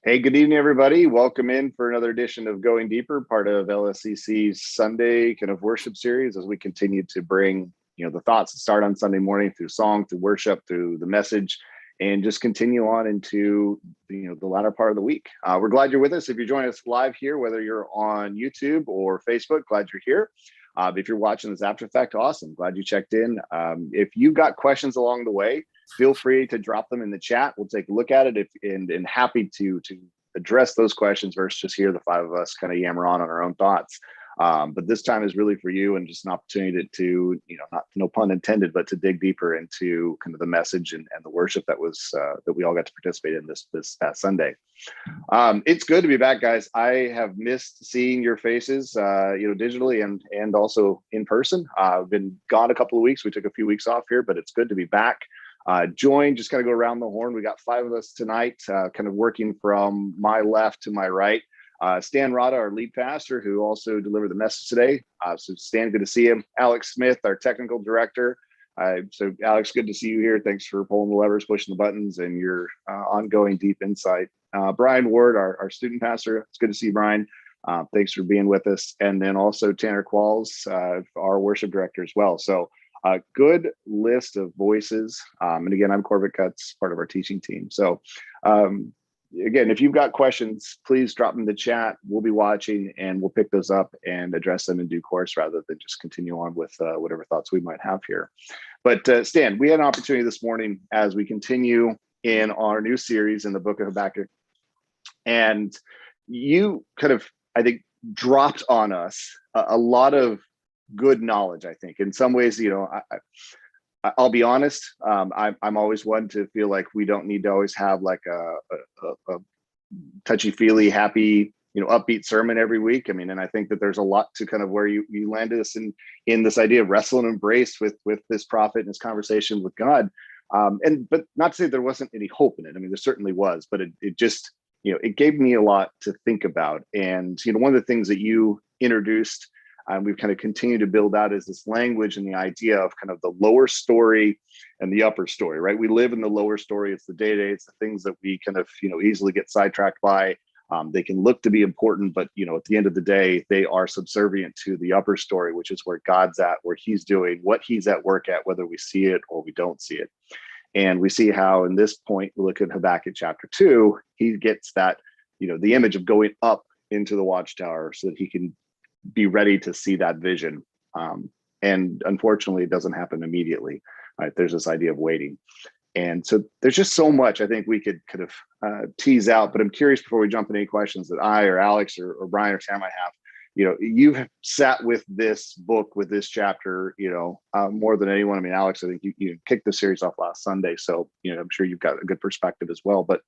Hey, good evening, everybody. Welcome in for another edition of Going Deeper, part of LSCC's Sunday kind of worship series as we continue to bring, the thoughts that start on Sunday morning through song, through worship, through the message, and just continue on into, the latter part of the week. We're glad you're with us. If you're joining us live here, whether you're on YouTube or Facebook, glad you're here. If you're watching this after effect, awesome. Glad you checked in. If you've got questions along the way, feel free to drop them in the chat. We'll take a look at it and happy to address those questions versus just hear the five of us kind of yammer on our own thoughts. But this time is really for you and just an opportunity to, not no pun intended, but to dig deeper into kind of the message and the worship that was that we all got to participate in this past Sunday. It's good to be back, guys. I have missed seeing your faces, digitally and also in person. I've been gone a couple of weeks. We took a few weeks off here, but it's good to be back. Join, just kind of go around the horn. We got five of us tonight, kind of working from my left to my right. Stan Rada, our lead pastor, who also delivered the message today. So Stan, good to see him. Alex Smith, our technical director. So Alex, good to see you here. Thanks for pulling the levers, pushing the buttons, and your ongoing deep insight. Brian Ward, our student pastor. It's good to see you, Brian. Thanks for being with us. And then also Tanner Qualls, our worship director as well. So a good list of voices. And again, I'm Corbett Cutts, part of our teaching team. So again, if you've got questions, please drop them in the chat. We'll be watching and we'll pick those up and address them in due course rather than just continue on with whatever thoughts we might have here. But Stan, we had an opportunity this morning as we continue in our new series in the book of Habakkuk. And you kind of, I think, dropped on us a lot of good knowledge. I think in some ways, I'll be honest. I'm always one to feel like we don't need to always have like a touchy-feely, happy, upbeat sermon every week. I mean, and I think that there's a lot to kind of where you landed us in this idea of wrestle and embrace with this prophet and his conversation with God. But not to say there wasn't any hope in it. I mean, there certainly was, but it just, it gave me a lot to think about. And, one of the things that you introduced and we've kind of continued to build out is this language and the idea of kind of the lower story and the upper story, right? We live in the lower story. It's the day-to-day, it's the things that we kind of, easily get sidetracked by. They can look to be important, but, at the end of the day, they are subservient to the upper story, which is where God's at, where he's doing what he's at work at, whether we see it or we don't see it. And we see how in this point, we look at Habakkuk chapter 2, he gets that, the image of going up into the watchtower so that he can be ready to see that vision. And unfortunately, it doesn't happen immediately. Right? There's this idea of waiting. And so there's just so much I think we could kind of tease out, but I'm curious before we jump into any questions that I or Alex or Brian or Sam might have, you've sat with this book, with this chapter, more than anyone. I mean, Alex, I think you kicked the series off last Sunday. So, I'm sure you've got a good perspective as well, but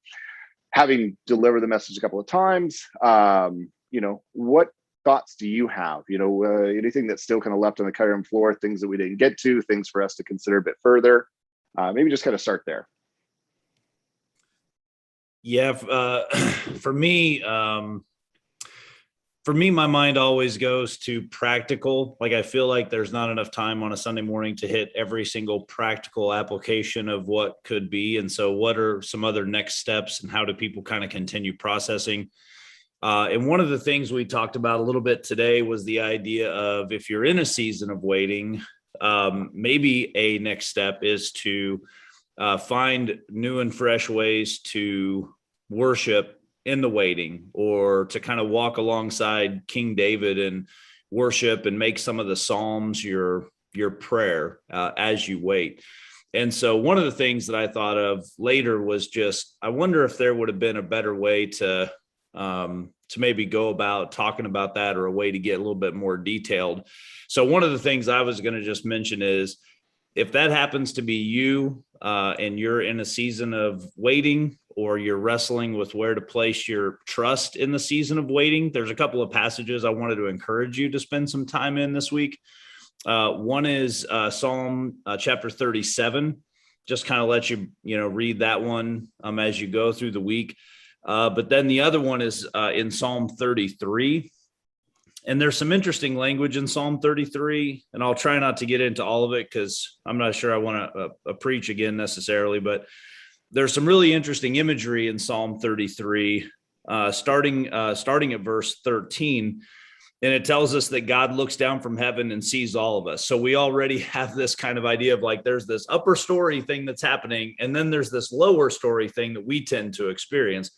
having delivered the message a couple of times, what thoughts do you have? Anything that's still kind of left on the cutting room floor, things that we didn't get to, things for us to consider a bit further? Maybe just kind of start there. Yeah, for me, my mind always goes to practical. Like I feel like there's not enough time on a Sunday morning to hit every single practical application of what could be. And so what are some other next steps and how do people kind of continue processing? And one of the things we talked about a little bit today was the idea of if you're in a season of waiting, maybe a next step is to find new and fresh ways to worship in the waiting, or to kind of walk alongside King David and worship and make some of the Psalms your prayer as you wait. And so one of the things that I thought of later was just, I wonder if there would have been a better way to maybe go about talking about that, or a way to get a little bit more detailed. So one of the things I was going to just mention is, if that happens to be you and you're in a season of waiting, or you're wrestling with where to place your trust in the season of waiting, there's a couple of passages I wanted to encourage you to spend some time in this week. One is Psalm chapter 37. Just kind of let you, read that one as you go through the week. But then the other one is in Psalm 33. And there's some interesting language in Psalm 33, and I'll try not to get into all of it because I'm not sure I want to preach again necessarily, but there's some really interesting imagery in Psalm 33, starting at verse 13. And it tells us that God looks down from heaven and sees all of us. So we already have this kind of idea of like, there's this upper story thing that's happening, and then there's this lower story thing that we tend to experience.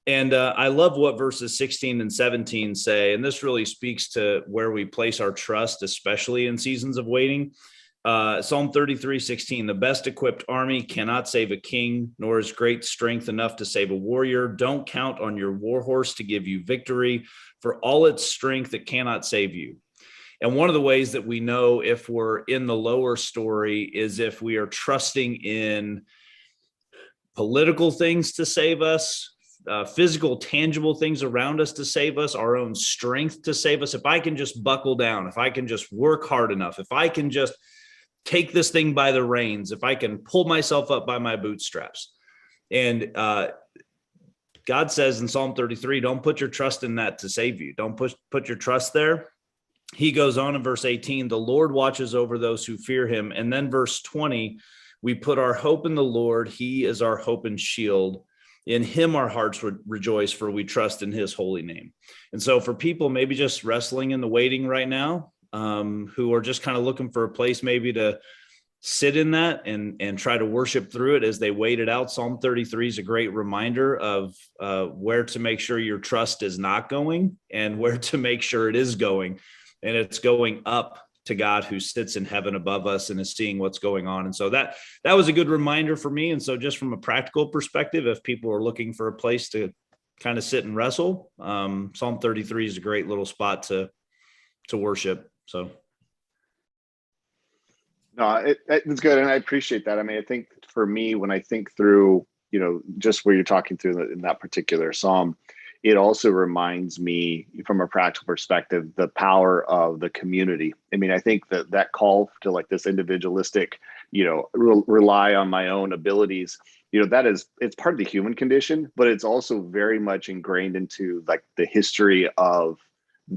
And I love what verses 16 and 17 say. And this really speaks to where we place our trust, especially in seasons of waiting. Psalm 33:16, the best equipped army cannot save a king, nor is great strength enough to save a warrior. Don't count on your war horse to give you victory. For all its strength, it cannot save you. And one of the ways that we know if we're in the lower story is if we are trusting in political things to save us, physical, tangible things around us to save us, our own strength to save us. If I can just buckle down, if I can just work hard enough, if I can just take this thing by the reins, if I can pull myself up by my bootstraps. And God says in Psalm 33, don't put your trust in that to save you. Don't put your trust there. He goes on in verse 18, the Lord watches over those who fear him. And then verse 20, we put our hope in the Lord. He is our hope and shield. In him our hearts would rejoice, for we trust in his holy name. And so for people maybe just wrestling in the waiting right now, who are just kind of looking for a place maybe to sit in that and try to worship through it as they wait it out. Psalm 33 is a great reminder of where to make sure your trust is not going and where to make sure it is going. And it's going up to God who sits in heaven above us and is seeing what's going on. And so that was a good reminder for me. And so just from a practical perspective, if people are looking for a place to kind of sit and wrestle, Psalm 33 is a great little spot to worship. So. No, it's good. And I appreciate that. I mean, I think for me, when I think through, just where you're talking through in that particular Psalm, it also reminds me from a practical perspective, the power of the community. I mean, I think that call to like this individualistic, rely on my own abilities, it's part of the human condition, but it's also very much ingrained into like the history of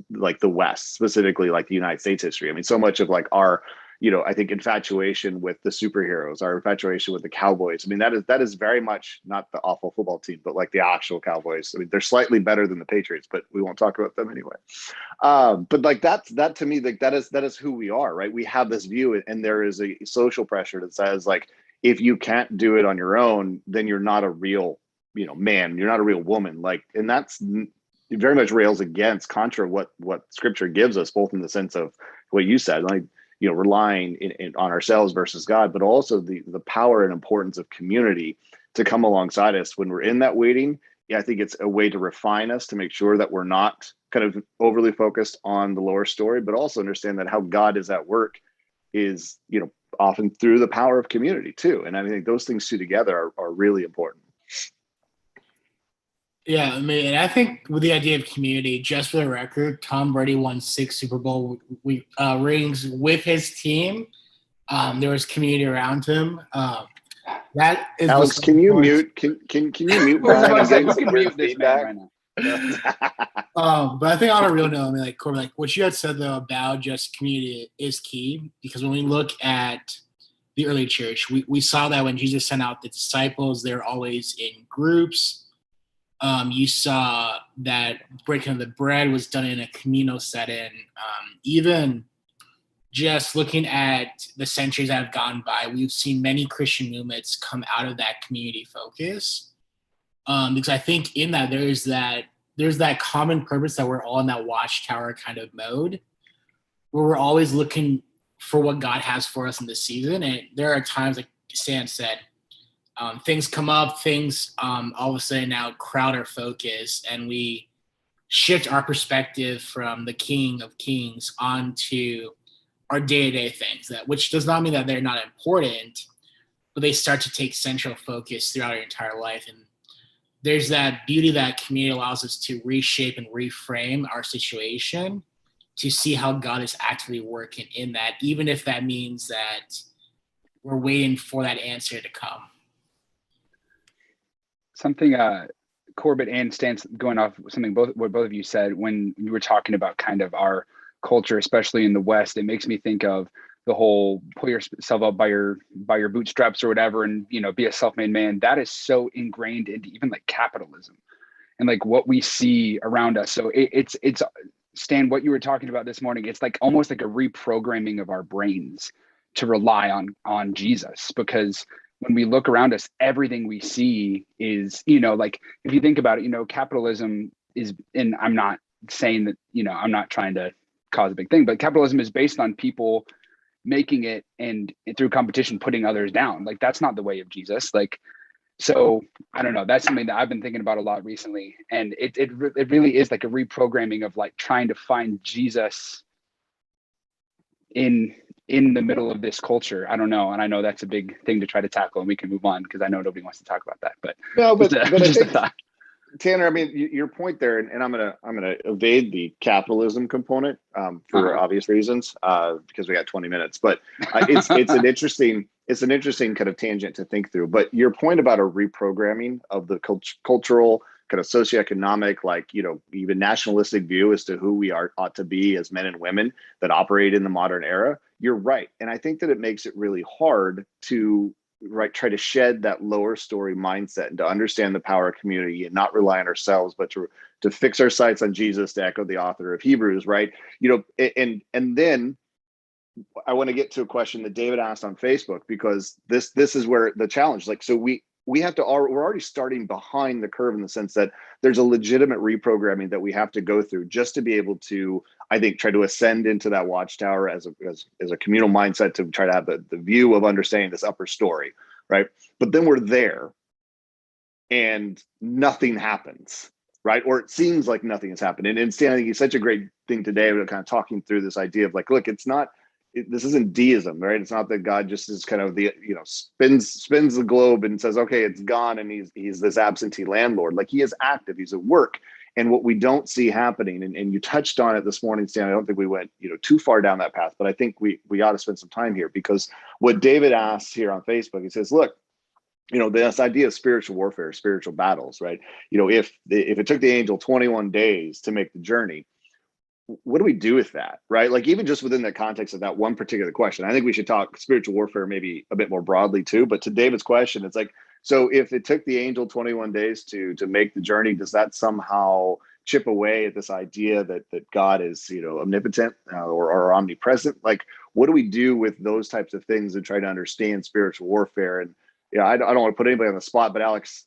like the West, specifically like the United States history. I mean, so much of like our, I think infatuation with the superheroes, our infatuation with the Cowboys. I mean, that is very much not the awful football team, but like the actual Cowboys. I mean, they're slightly better than the Patriots, but we won't talk about them anyway. But like that to me, like that is who we are, right? We have this view, and there is a social pressure that says like, if you can't do it on your own, then you're not a real, man, you're not a real woman. Like, and that's very much rails against contra what Scripture gives us, both in the sense of what you said, like, relying on ourselves versus God, but also the power and importance of community to come alongside us when we're in that waiting. Yeah, I think it's a way to refine us to make sure that we're not kind of overly focused on the lower story, but also understand that how God is at work is, often through the power of community too. And I think those things two together are really important. Yeah, I mean, and I think with the idea of community, just for the record, Tom Brady won 6 Super Bowl rings with his team. There was community around him. That is Alex, can you mute? Can you mute Brian? I was about to say, who can mute this man right now? But I think on a real note, I mean, like Corbin, like what you had said though about just community is key, because when we look at the early church, we saw that when Jesus sent out the disciples, they're always in groups. You saw that breaking of the bread was done in a communal setting. Even just looking at the centuries that have gone by, we've seen many Christian movements come out of that community focus. Because I think in that there's that common purpose that we're all in that watchtower kind of mode, where we're always looking for what God has for us in this season. And there are times, like Stan said, things come up, things all of a sudden now crowd our focus, and we shift our perspective from the King of Kings onto our day-to-day things, which does not mean that they're not important, but they start to take central focus throughout our entire life. And there's that beauty that community allows us to reshape and reframe our situation to see how God is actively working in that, even if that means that we're waiting for that answer to come. Something Corbett and Stan, going off something what both of you said when you were talking about kind of our culture, especially in the West, it makes me think of the whole pull yourself up by your bootstraps or whatever, and, you know, be a self-made man, that is so ingrained into even like capitalism and like what we see around us. So it's Stan, what you were talking about this morning, it's like almost like a reprogramming of our brains to rely on Jesus, because when we look around us, everything we see is, you know, like if you think about it, you know, capitalism is, and I'm not saying that, you know, I'm not trying to cause a big thing, but capitalism is based on people making it and through competition putting others down. Like that's not the way of Jesus. Like, so I don't know, that's something that I've been thinking about a lot recently, and it really is like a reprogramming of like trying to find Jesus in the middle of this culture. I don't know, and I know that's a big thing to try to tackle, and we can move on because I know nobody wants to talk about that, but no, but I think, thought. Tanner, I mean, your point there, and I'm gonna evade the capitalism component for obvious reasons, because we got 20 minutes. But it's an interesting kind of tangent to think through. But your point about a reprogramming of the cultural, kind of socioeconomic, like, you know, even nationalistic view as to who we ought to be as men and women that operate in the modern era. You're right, and I think that it makes it really hard to try to shed that lower story mindset and to understand the power of community and not rely on ourselves, but to fix our sights on Jesus, to echo the author of Hebrews, right? You know, and then I want to get to a question that David asked on Facebook, because this is where the challenge, like, so we have to, we're already starting behind the curve in the sense that there's a legitimate reprogramming that we have to go through just to be able to, I think, try to ascend into that watchtower as a communal mindset, to try to have the view of understanding this upper story, right? But then we're there and nothing happens, right? Or it seems like nothing has happened. And Stan, I think it's such a great thing today, we're kind of talking through this idea of like, look, this isn't deism, right? It's not that God just is kind of the, you know, spins the globe and says, okay, it's gone, and he's this absentee landlord. Like, he is active, he's at work. And what we don't see happening, and you touched on it this morning, Stan, I don't think we went, you know, too far down that path, but I think we ought to spend some time here, because what David asks here on Facebook, he says, look, you know, this idea of spiritual warfare, spiritual battles, right? You know, if it took the angel 21 days to make the journey, what do we do with that, right? Like, even just within the context of that one particular question, I think we should talk spiritual warfare maybe a bit more broadly too. But to David's question, it's like, so if it took the angel 21 days to make the journey, does that somehow chip away at this idea that God is, you know, omnipotent or omnipresent? Like, what do we do with those types of things and try to understand spiritual warfare? And yeah, I don't want to put anybody on the spot, but Alex,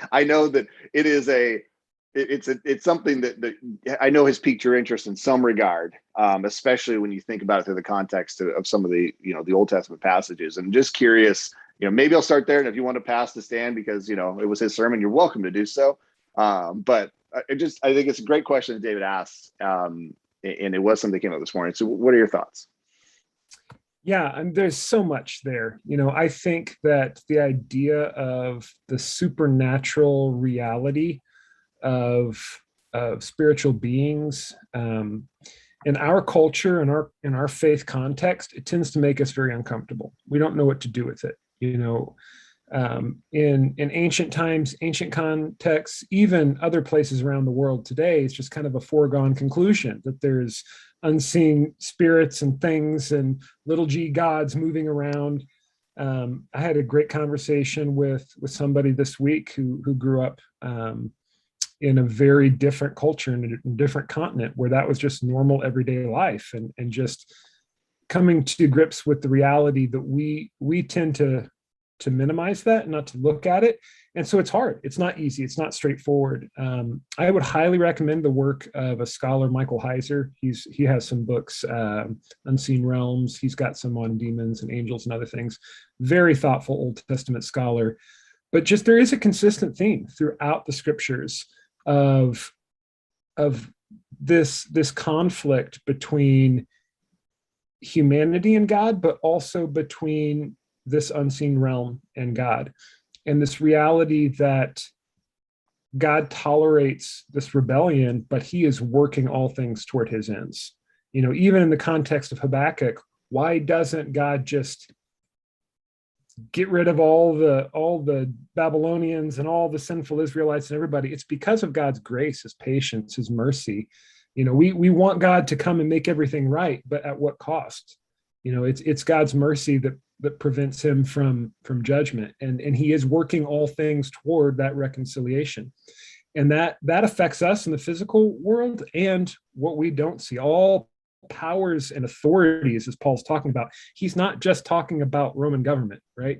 I know that it is it's something that I know has piqued your interest in some regard, especially when you think about it through the context of some of the, you know, the Old Testament passages. And just curious, you know, maybe I'll start there, and if you want to pass the Stan, because, you know, it was his sermon, you're welcome to do so. But I think it's a great question that David asked, and it was something that came up this morning. So what are your thoughts? Yeah, and there's so much there. You know, I think that the idea of the supernatural reality of spiritual beings, in our culture and in our faith context, it tends to make us very uncomfortable. We don't know what to do with it. You know, in ancient times, ancient contexts, even other places around the world today, it's just kind of a foregone conclusion that there's unseen spirits and things and little g gods moving around. I had a great conversation with somebody this week who grew up in a very different culture, in a different continent, where that was just normal everyday life, and just coming to grips with the reality that we tend to minimize that, not to look at it. And so it's hard. It's not easy. It's not straightforward. I would highly recommend the work of a scholar, Michael Heiser. He has some books, Unseen Realms. He's got some on demons and angels and other things. Very thoughtful Old Testament scholar. But just there is a consistent theme throughout the scriptures of this conflict between humanity and God, but also between this unseen realm and God, and this reality that God tolerates this rebellion, but he is working all things toward his ends. You know, even in the context of Habakkuk, why doesn't God just get rid of all the Babylonians and all the sinful Israelites and everybody? It's because of God's grace, his patience, his mercy. You know, we want God to come and make everything right, but at what cost? It's God's mercy that prevents him from judgment, and he is working all things toward that reconciliation, and that affects us in the physical world and what we don't see. All powers and authorities, as Paul's talking about, he's not just talking about Roman government, right?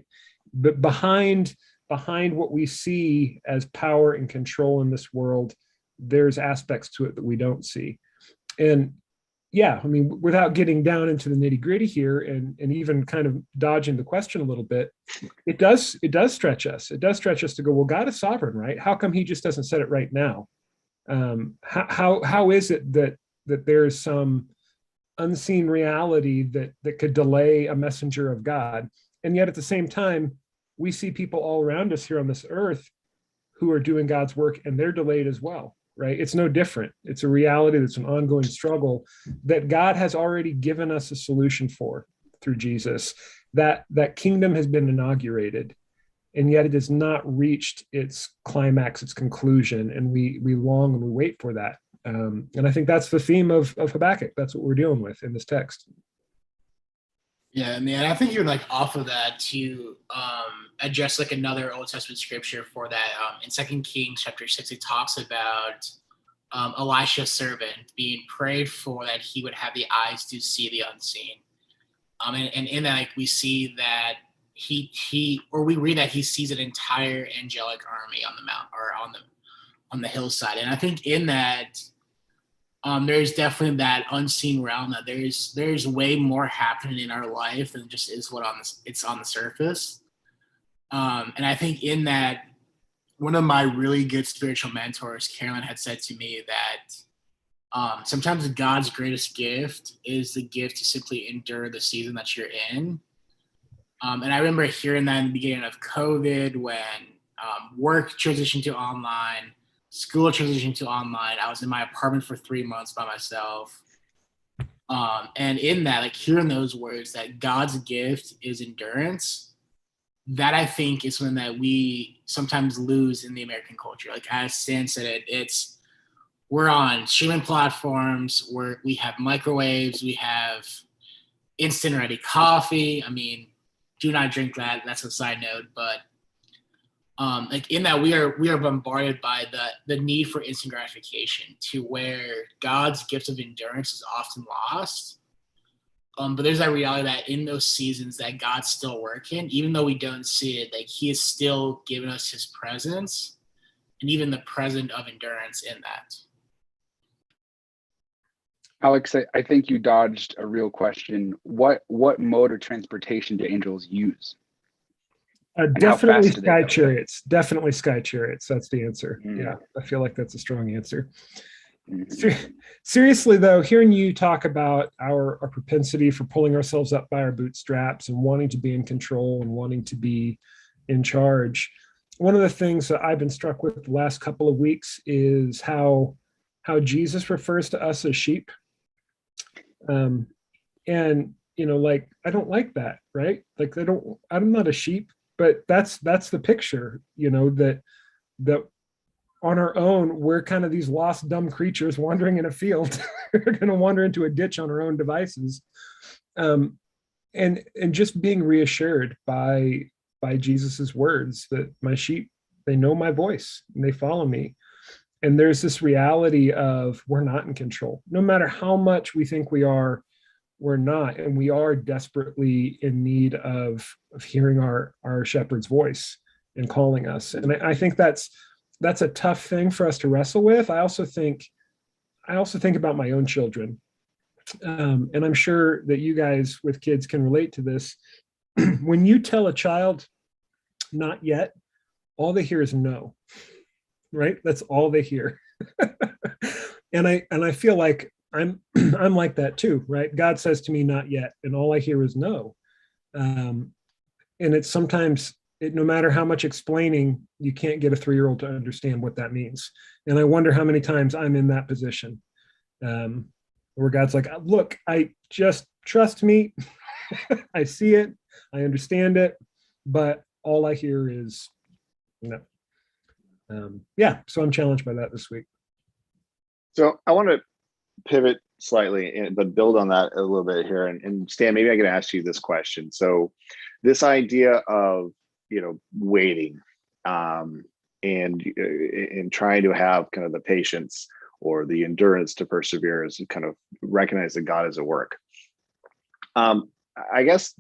But behind what we see as power and control in this world, there's aspects to it that we don't see. And yeah, I mean, without getting down into the nitty gritty here and even kind of dodging the question a little bit, it does stretch us. It does stretch us to go, well, God is sovereign, right? How come he just doesn't set it right now? How is it that there is some unseen reality that could delay a messenger of God? And yet at the same time, we see people all around us here on this earth who are doing God's work, and they're delayed as well, right? It's no different. It's a reality that's an ongoing struggle that God has already given us a solution for through Jesus. That kingdom has been inaugurated, and yet it has not reached its climax, its conclusion, and we long and we wait for that. And I think that's the theme of Habakkuk. That's what we're dealing with in this text. Yeah, I mean, I think even like off of that to address like another Old Testament scripture for that. In 2 Kings chapter 6, it talks about Elisha's servant being prayed for that he would have the eyes to see the unseen. And in that, like, we see that we read that he sees an entire angelic army on the mount or on the hillside. And I think in that, there's definitely that unseen realm that there's way more happening in our life than just is what it's on the surface. And I think in that, one of my really good spiritual mentors, Carolyn, had said to me that sometimes God's greatest gift is the gift to simply endure the season that you're in. And I remember hearing that in the beginning of COVID when work transitioned to online, school transitioned to online. I was in my apartment for 3 months by myself. And in that, like, hearing those words that God's gift is endurance, that I think is something that we sometimes lose in the American culture. Like, as Stan said, we're on streaming platforms where we have microwaves, we have instant ready coffee. I mean, do not drink that. That's a side note, but like in that we are bombarded by the need for instant gratification to where God's gift of endurance is often lost. But there's that reality that in those seasons that God's still working, even though we don't see it, like he is still giving us his presence and even the present of endurance in that. Alex, I think you dodged a real question. What mode of transportation do angels use? Definitely sky chariots. Definitely sky chariots. That's the answer. Yeah, I feel like that's a strong answer. Seriously, though, hearing you talk about our propensity for pulling ourselves up by our bootstraps and wanting to be in control and wanting to be in charge, one of the things that I've been struck with the last couple of weeks is how Jesus refers to us as sheep. And like, I don't like that, right? Like, I'm not a sheep, but that's the picture, that on our own, we're kind of these lost, dumb creatures wandering in a field. We're going to wander into a ditch on our own devices. And just being reassured by Jesus's words that my sheep, they know my voice and they follow me. And there's this reality of we're not in control. No matter how much we think we are, we're not. And we are desperately in need of hearing our shepherd's voice and calling us. And I think that's a tough thing for us to wrestle with. I also think about my own children. And I'm sure that you guys with kids can relate to this. When you tell a child, not yet, all they hear is no, right? That's all they hear. And I feel like I'm like that too, right? God says to me, not yet. And all I hear is no. And it's sometimes, no matter how much explaining, you can't get a 3-year-old to understand what that means. And I wonder how many times I'm in that position where God's like, look, I just trust me. I see it. I understand it. But all I hear is no. So I'm challenged by that this week. So I want to pivot slightly, but build on that a little bit here. And Stan, maybe I can ask you this question. So this idea of, waiting, and trying to have kind of the patience or the endurance to persevere is kind of recognize that God is at work. I guess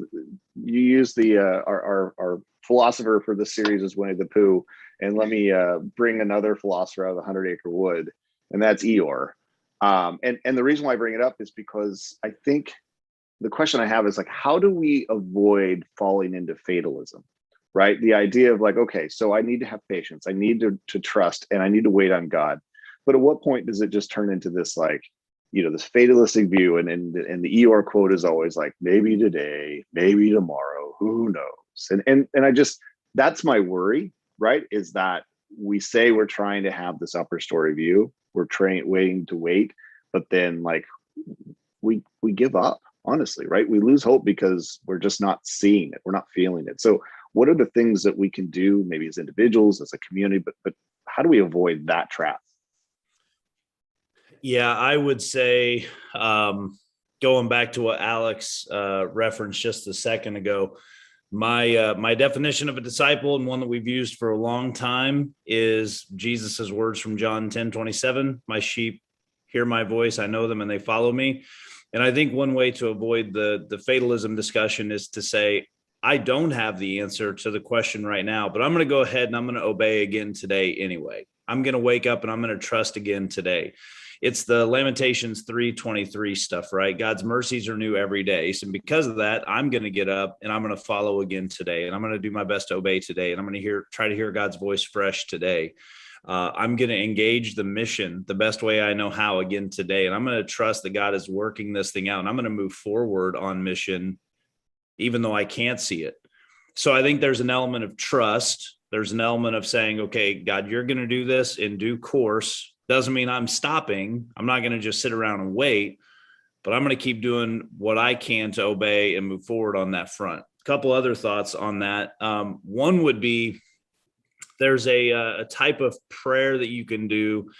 you use the our philosopher for this series is Winnie the Pooh, and let me bring another philosopher out of the 100-Acre Wood, and that's Eeyore. And the reason why I bring it up is because I think the question I have is like, how do we avoid falling into fatalism, right? The idea of like, okay, so I need to have patience, I need to trust, and I need to wait on God. But at what point does it just turn into this like, this fatalistic view? And the Eeyore quote is always like, maybe today, maybe tomorrow, who knows? And I just, that's my worry, right? Is that we say we're trying to have this upper story view, we're waiting to wait, but then like we give up, honestly, right? We lose hope because we're just not seeing it, we're not feeling it. So what are the things that we can do, maybe as individuals, as a community, but how do we avoid that trap? Yeah, I would say, going back to what Alex referenced just a second ago, my definition of a disciple, and one that we've used for a long time, is Jesus's words from John 10:27. My sheep hear my voice, I know them, and they follow me. And I think one way to avoid the fatalism discussion is to say, I don't have the answer to the question right now, but I'm going to go ahead and I'm going to obey again today anyway. I'm going to wake up and I'm going to trust again today. It's the Lamentations 3:23 stuff, right? God's mercies are new every day. So because of that, I'm going to get up and I'm going to follow again today. And I'm going to do my best to obey today. And I'm going to try to hear God's voice fresh today. I'm going to engage the mission the best way I know how again today. And I'm going to trust that God is working this thing out. And I'm going to move forward on mission, even though I can't see it. So I think there's an element of trust. There's an element of saying, okay, God, you're going to do this in due course. Doesn't mean I'm stopping. I'm not going to just sit around and wait, but I'm going to keep doing what I can to obey and move forward on that front. A couple other thoughts on that. One would be, there's a type of prayer that you can do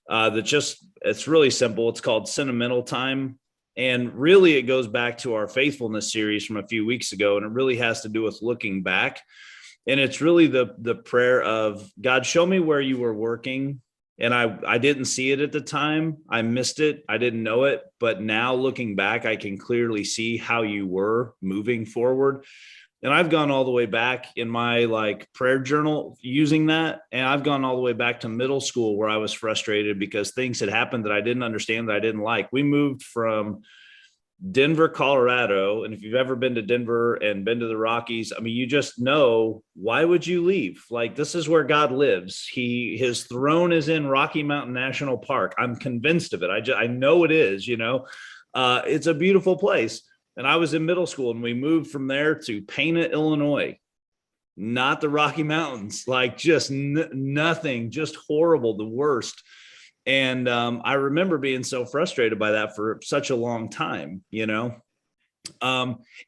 it's really simple. It's called sentimental time. And really it goes back to our faithfulness series from a few weeks ago. And it really has to do with looking back. And it's really the prayer of, God, show me where you were working. And I didn't see it at the time. I missed it. I didn't know it. But now looking back, I can clearly see how you were moving forward. And I've gone all the way back in my prayer journal using that. And I've gone all the way back to middle school, where I was frustrated because things had happened that I didn't understand, that I didn't like. We moved from Denver, Colorado. And if you've ever been to Denver and been to the Rockies, I mean, you just know, why would you leave? Like, this is where God lives. His throne is in Rocky Mountain National Park. I'm convinced of it. I know it is, it's a beautiful place. And I was in middle school and we moved from there to Pana, Illinois, not the Rocky Mountains, just nothing, just horrible, the worst. And I remember being so frustrated by that for such a long time, and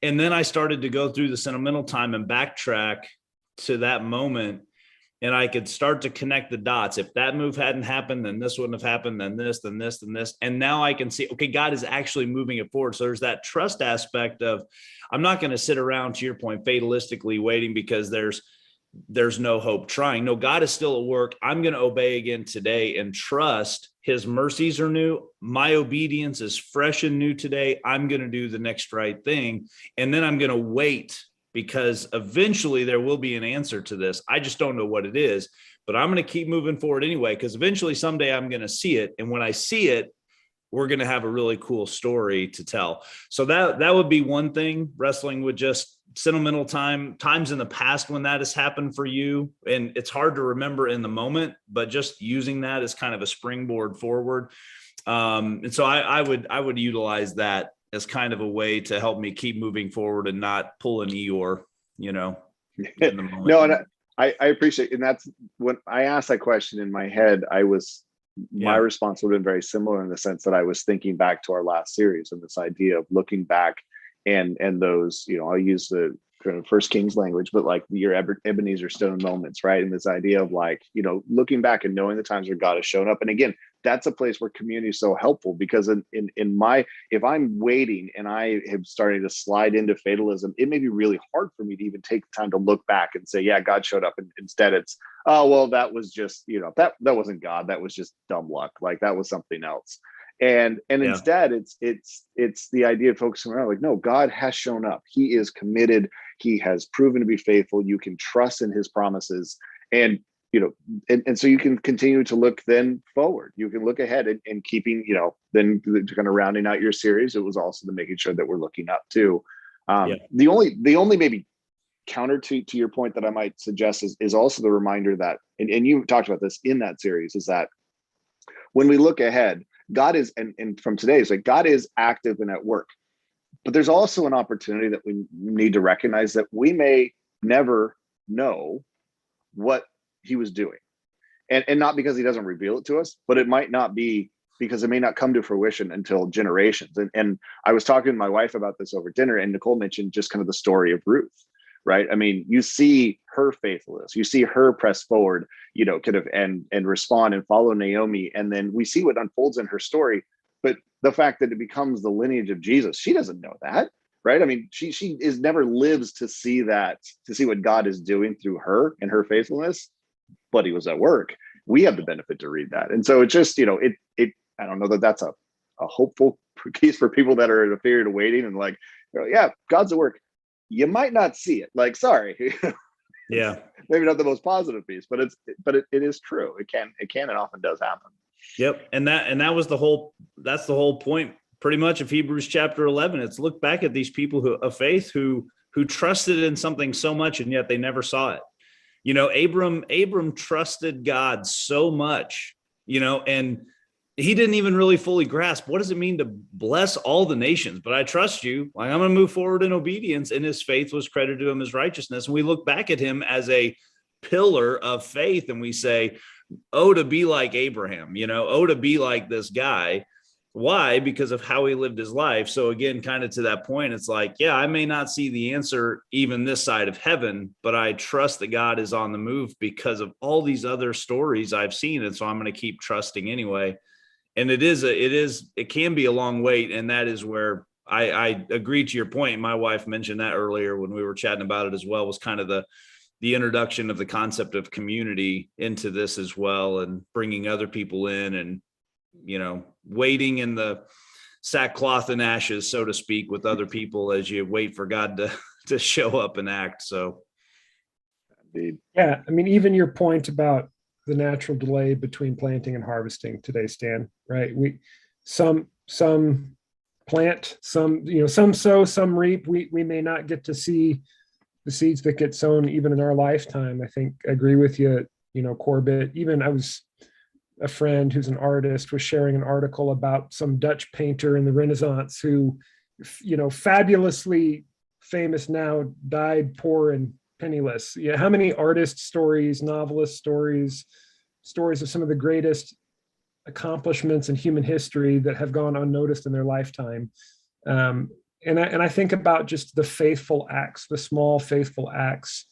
then I started to go through the sentimental time and backtrack to that moment. And I could start to connect the dots. If that move hadn't happened, then this wouldn't have happened, then this, then this, then this. And now I can see, okay, God is actually moving it forward. So there's that trust aspect of, I'm not going to sit around, to your point, fatalistically waiting because there's no hope trying. No, God is still at work. I'm going to obey again today and trust his mercies are new. My obedience is fresh and new today. I'm going to do the next right thing. And then I'm going to wait, because eventually there will be an answer to this. I just don't know what it is, but I'm going to keep moving forward anyway, because eventually someday I'm going to see it. And when I see it, we're going to have a really cool story to tell. So that would be one thing, wrestling with just sentimental times in the past when that has happened for you. And it's hard to remember in the moment, but just using that as kind of a springboard forward. And so I would utilize that as kind of a way to help me keep moving forward and not pull an Eeyore, in the moment. No, and I appreciate it. And that's when I asked that question in my head, my response would have been very similar, in the sense that I was thinking back to our last series and this idea of looking back and those, I'll use the kind of First Kings language, but like your Ebenezer Stone moments, right? And this idea of like, looking back and knowing the times where God has shown up. And again, that's a place where community is so helpful, because if I'm waiting and I am starting to slide into fatalism, it may be really hard for me to even take the time to look back and say, yeah, God showed up. And instead it's, oh, well, that was just, that wasn't God. That was just dumb luck. Like that was something else. And instead it's the idea of focusing around like, no, God has shown up. He is committed. He has proven to be faithful. You can trust in his promises. And and so you can continue to look then forward. You can look ahead and keeping, then kind of rounding out your series. It was also the making sure that we're looking up too. The only maybe counter to your point that I might suggest is also the reminder that, and you talked about this in that series, is that when we look ahead, God is, and from today, it's like God is active and at work. But there's also an opportunity that we need to recognize that we may never know what he was doing. And not because he doesn't reveal it to us, but it might not be, because it may not come to fruition until generations. And I was talking to my wife about this over dinner, and Nicole mentioned just kind of the story of Ruth, right? I mean, you see her faithfulness, you see her press forward, kind of and respond and follow Naomi. And then we see what unfolds in her story. But the fact that it becomes the lineage of Jesus, she doesn't know that, right? I mean, she is never lives to see that, to see what God is doing through her and her faithfulness, but he was at work. We have the benefit to read that. And so it's just, I don't know that that's a hopeful case for people that are in a period of waiting and like, yeah, God's at work. You might not see it. Like, sorry. Yeah. Maybe not the most positive piece, but it is true. It can and often does happen. Yep. And that's the whole point pretty much of Hebrews chapter 11. It's look back at these people of faith who trusted in something so much, and yet they never saw it. Abram trusted God so much, and he didn't even really fully grasp what does it mean to bless all the nations, but I trust you. Like, I'm going to move forward in obedience, and his faith was credited to him as righteousness. And we look back at him as a pillar of faith, and we say, oh, to be like Abraham, oh, to be like this guy. Why? Because of how he lived his life. So again, kind of to that point, it's like, yeah, I may not see the answer even this side of heaven, but I trust that God is on the move because of all these other stories I've seen. And so I'm going to keep trusting anyway. And it can be a long wait. And that is where I agree to your point. My wife mentioned that earlier when we were chatting about it as well, was kind of the introduction of the concept of community into this as well, and bringing other people in, and waiting in the sackcloth and ashes, so to speak, with other people as you wait for God to show up and act. So, indeed. Yeah, I mean, even your point about the natural delay between planting and harvesting today, Stan, right? Some plant, some sow, some reap. We may not get to see the seeds that get sown even in our lifetime. I think I agree with you, Corbett. Even a friend who's an artist was sharing an article about some Dutch painter in the Renaissance who, fabulously famous now, died poor and penniless. Yeah, how many artist stories, novelist stories of some of the greatest accomplishments in human history that have gone unnoticed in their lifetime. And I think about just the faithful acts, the small faithful acts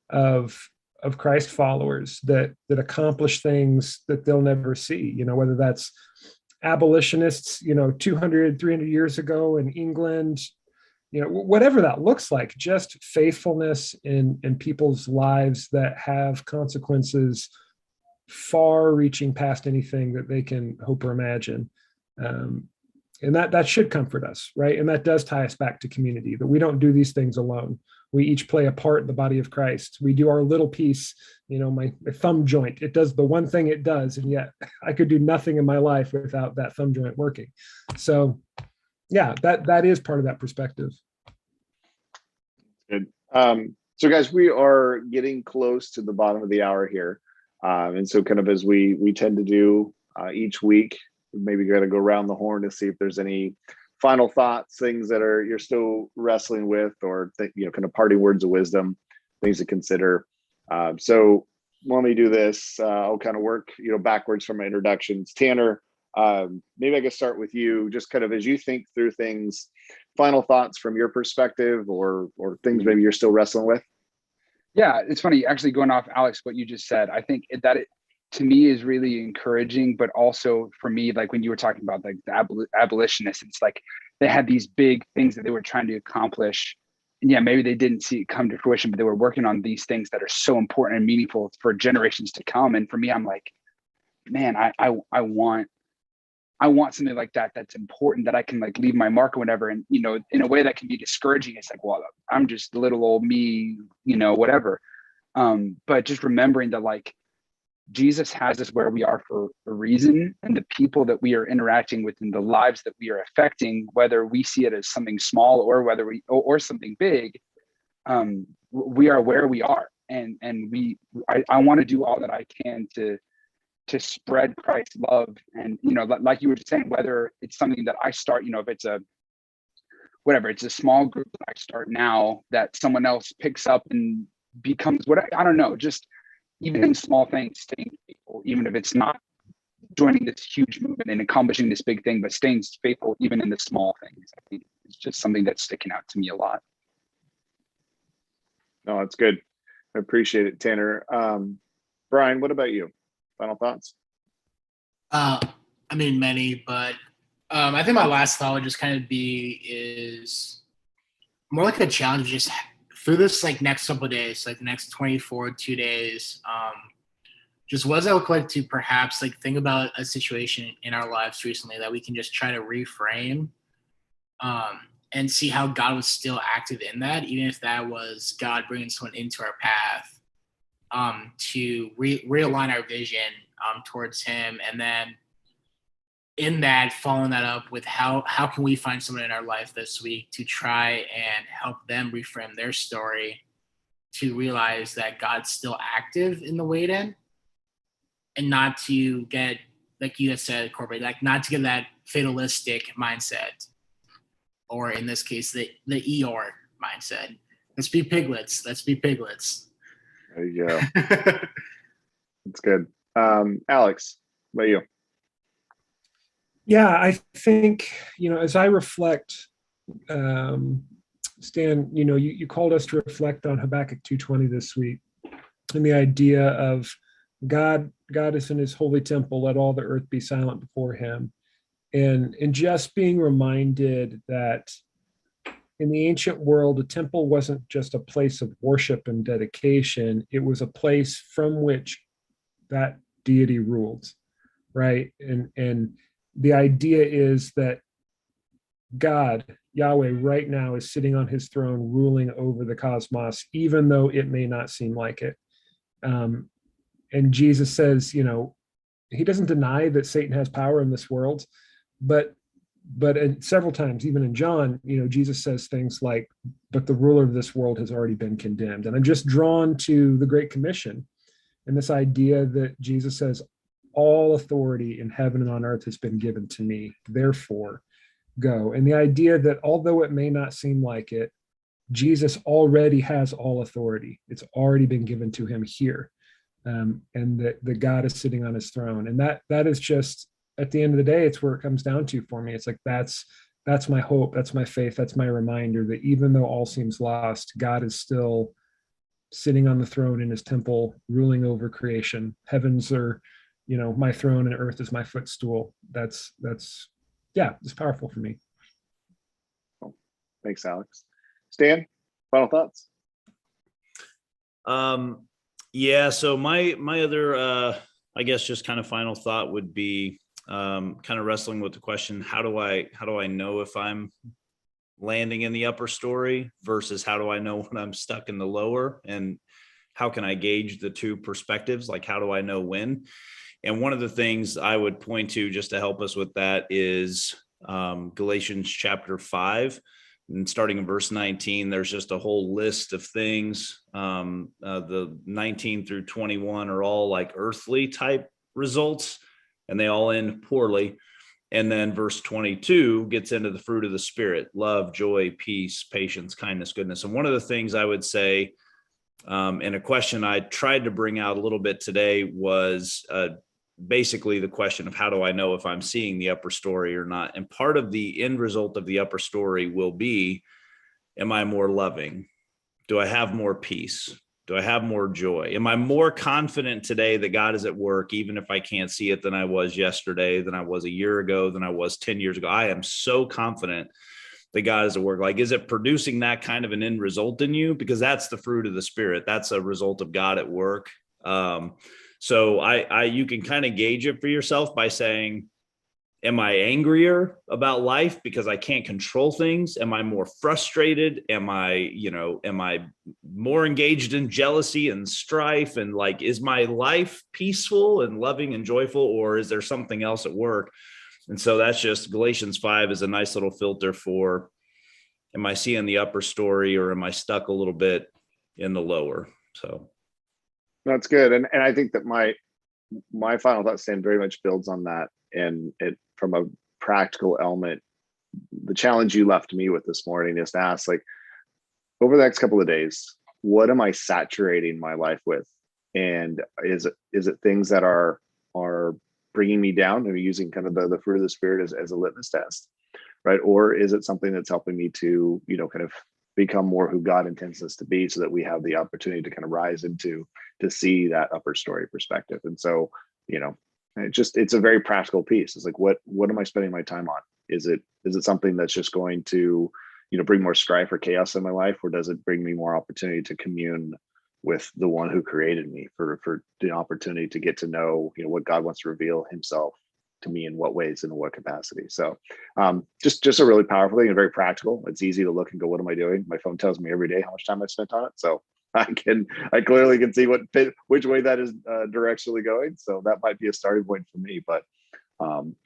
of Christ followers that accomplish things that they'll never see, whether that's abolitionists, 200, 300 years ago in England, whatever that looks like, just faithfulness in people's lives that have consequences far reaching past anything that they can hope or imagine. And that should comfort us, right? And that does tie us back to community, that we don't do these things alone. We each play a part in the body of Christ. We do our little piece, my thumb joint. It does the one thing it does, and yet I could do nothing in my life without that thumb joint working. So yeah, that is part of that perspective. Good. So guys, we are getting close to the bottom of the hour here. And so kind of as we tend to do each week, maybe got to go around the horn to see if there's any final thoughts, things that you're still wrestling with, or kind of parting words of wisdom, things to consider. So when we do this, I'll kind of work, backwards from my introductions. Tanner, Maybe I could start with you, just kind of as you think through things, final thoughts from your perspective, or things maybe you're still wrestling with. Yeah, it's funny, actually, going off Alex, what you just said, I think that it, to me, is really encouraging, but also for me, like when you were talking about like the abolitionists, it's like they had these big things that they were trying to accomplish. And yeah, maybe they didn't see it come to fruition, but they were working on these things that are so important and meaningful for generations to come. And for me, I'm like, man, I want something like that that's important, that I can like leave my mark or whatever. And, you know, in a way that can be discouraging. It's like, well, I'm just little old me, you know, whatever. But just remembering that like Jesus has us where we are for a reason, and the people that we are interacting with and the lives that we are affecting, whether we see it as something small or whether or something big, we are where we are. And I want to do all that I can to spread Christ's love. And, you know, like you were saying, whether it's something that I start, you know, if it's it's a small group that I start now that someone else picks up and becomes what I don't know, just even in small things, staying faithful, even if it's not joining this huge movement and accomplishing this big thing, but staying faithful even in the small things. I think it's just something that's sticking out to me a lot. No, that's good. I appreciate it, Tanner. Brian, what about you? Final thoughts? I mean, many, but I think my last thought would just kind of be is more like a challenge, just through this like next couple of days, like the next 2 days, just what does that look like to perhaps like think about a situation in our lives recently that we can just try to reframe, and see how God was still active in that, even if that was God bringing someone into our path, to realign our vision towards Him, and then in that, following that up with how can we find someone in our life this week to try and help them reframe their story to realize that God's still active in the wait in, and not to get, like you had said, Corbett, like not to get that fatalistic mindset, or in this case, the Eeyore mindset. Let's be piglets. Let's be piglets. There you go. That's good. Alex, what about you? Yeah, I think, you know, as I reflect, Stan, you know, you called us to reflect on Habakkuk 2:20 this week, and the idea of God is in His holy temple, let all the earth be silent before Him, and just being reminded that in the ancient world, a temple wasn't just a place of worship and dedication; it was a place from which that deity ruled, right? And the idea is that God, Yahweh, right now is sitting on His throne, ruling over the cosmos, even though it may not seem like it. And Jesus says, you know, He doesn't deny that Satan has power in this world, but several times, even in John, you know, Jesus says things like, "But the ruler of this world has already been condemned." And I'm just drawn to the Great Commission and this idea that Jesus says, all authority in heaven and on earth has been given to me, therefore go. And the idea that although it may not seem like it, Jesus already has all authority. It's already been given to Him here. And that the God is sitting on His throne. And that is just, at the end of the day, it's where it comes down to for me. It's like, that's my hope, that's my faith, that's my reminder that even though all seems lost, God is still sitting on the throne in His temple, ruling over creation. Heavens are, you know, my throne, and earth is my footstool. That's it's powerful for me. Thanks, Alex. Stan, final thoughts? Yeah, so my other I guess just kind of final thought would be kind of wrestling with the question, how do I know if I'm landing in the upper story versus how do I know when I'm stuck in the lower, and how can I gauge the two perspectives? Like, how do I know when? And one of the things I would point to just to help us with that is Galatians chapter 5, and starting in verse 19, there's just a whole list of things. The 19 through 21 are all like earthly type results, and they all end poorly. And then verse 22 gets into the fruit of the Spirit: love, joy, peace, patience, kindness, goodness. And one of the things I would say, and a question I tried to bring out a little bit today, was basically the question of how do I know if I'm seeing the upper story or not? And part of the end result of the upper story will be, am I more loving? Do I have more peace? Do I have more joy? Am I more confident today that God is at work, even if I can't see it, than I was yesterday, than I was a year ago, than I was 10 years ago? I am so confident that God is at work. Like, is it producing that kind of an end result in you? Because that's the fruit of the Spirit. That's a result of God at work. So you can kind of gauge it for yourself by saying, am I angrier about life because I can't control things? Am I more frustrated? Am I more engaged in jealousy and strife? And like, is my life peaceful and loving and joyful, or is there something else at work? And so that's just Galatians 5 is a nice little filter for, am I seeing the upper story, or am I stuck a little bit in the lower? So that's good. And I think that my final thought stand very much builds on that. And it, from a practical element, the challenge you left me with this morning is to ask, like, over the next couple of days, what am I saturating my life with? And is it things that are bringing me down, and using kind of the fruit of the Spirit as a litmus test, right? Or is it something that's helping me to, kind of become more who God intends us to be, so that we have the opportunity to kind of rise into, to see that upper story perspective? And so, it's a very practical piece. It's like, what am I spending my time on? Is it something that's just going to, bring more strife or chaos in my life, or does it bring me more opportunity to commune with the one who created me, for the opportunity to get to know, what God wants to reveal himself to me, in what ways and in what capacity? So just a really powerful thing, and very practical. It's easy to look and go, what am I doing? My phone tells me every day how much time I spent on it. So I clearly can see which way that is directionally going. So that might be a starting point for me. But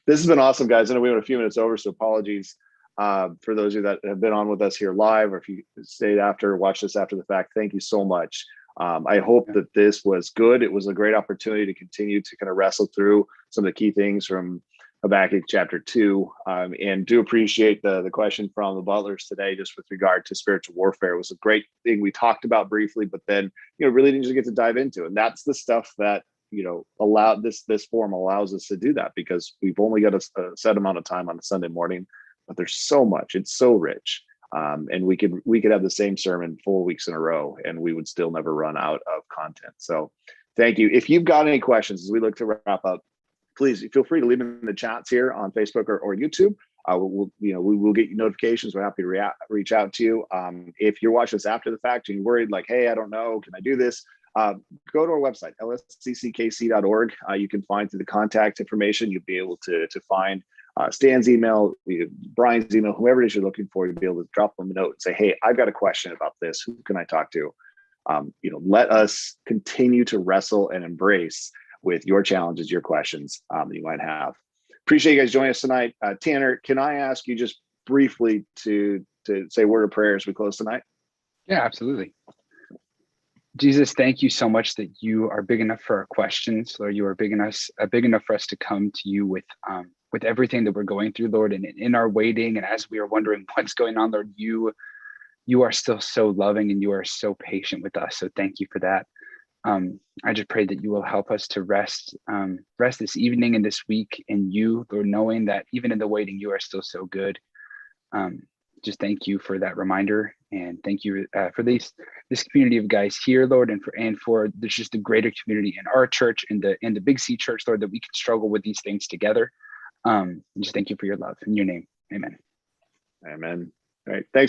this has been awesome, guys. I know we went a few minutes over, so apologies for those of you that have been on with us here live, or if you stayed after, watch this after the fact. Thank you so much. I hope that this was good. It was a great opportunity to continue to kind of wrestle through some of the key things from Habakkuk chapter 2, and do appreciate the question from the Butlers today, just with regard to spiritual warfare. It was a great thing we talked about briefly, but then really didn't just get to dive into. And that's the stuff that allowed this forum allows us to do that, because we've only got a set amount of time on a Sunday morning, but there's so much. It's so rich. And we could have the same sermon 4 weeks in a row, and we would still never run out of content. So thank you. If you've got any questions as we look to wrap up, please feel free to leave them in the chats here on Facebook or YouTube. We will get you notifications. We're happy to reach out to you. If you're watching this after the fact and you're worried, like, hey, I don't know, can I do this? Go to our website, lscckc.org. You can find through the contact information. You'll be able to find Stan's email, Brian's email, whoever it is you're looking for. You'll be able to drop them a note and say, hey, I've got a question about this. Who can I talk to? Let us continue to wrestle and embrace with your challenges, your questions that you might have. Appreciate you guys joining us tonight. Tanner, can I ask you just briefly to say a word of prayer as we close tonight? Yeah, absolutely. Jesus, thank you so much that you are big enough for our questions, Lord. You are big enough for us to come to you with everything that we're going through, Lord, and in our waiting, and as we are wondering what's going on, Lord, you are still so loving, and you are so patient with us. So thank you for that. I just pray that you will help us to rest this evening and this week in you, Lord, knowing that even in the waiting, you are still so good. Just thank you for that reminder, and thank you for this community of guys here, Lord, and for there's just a greater community in our church, in the Big C Church, Lord, that we can struggle with these things together. Just thank you for your love. In your name, amen. Amen. All right. Thanks.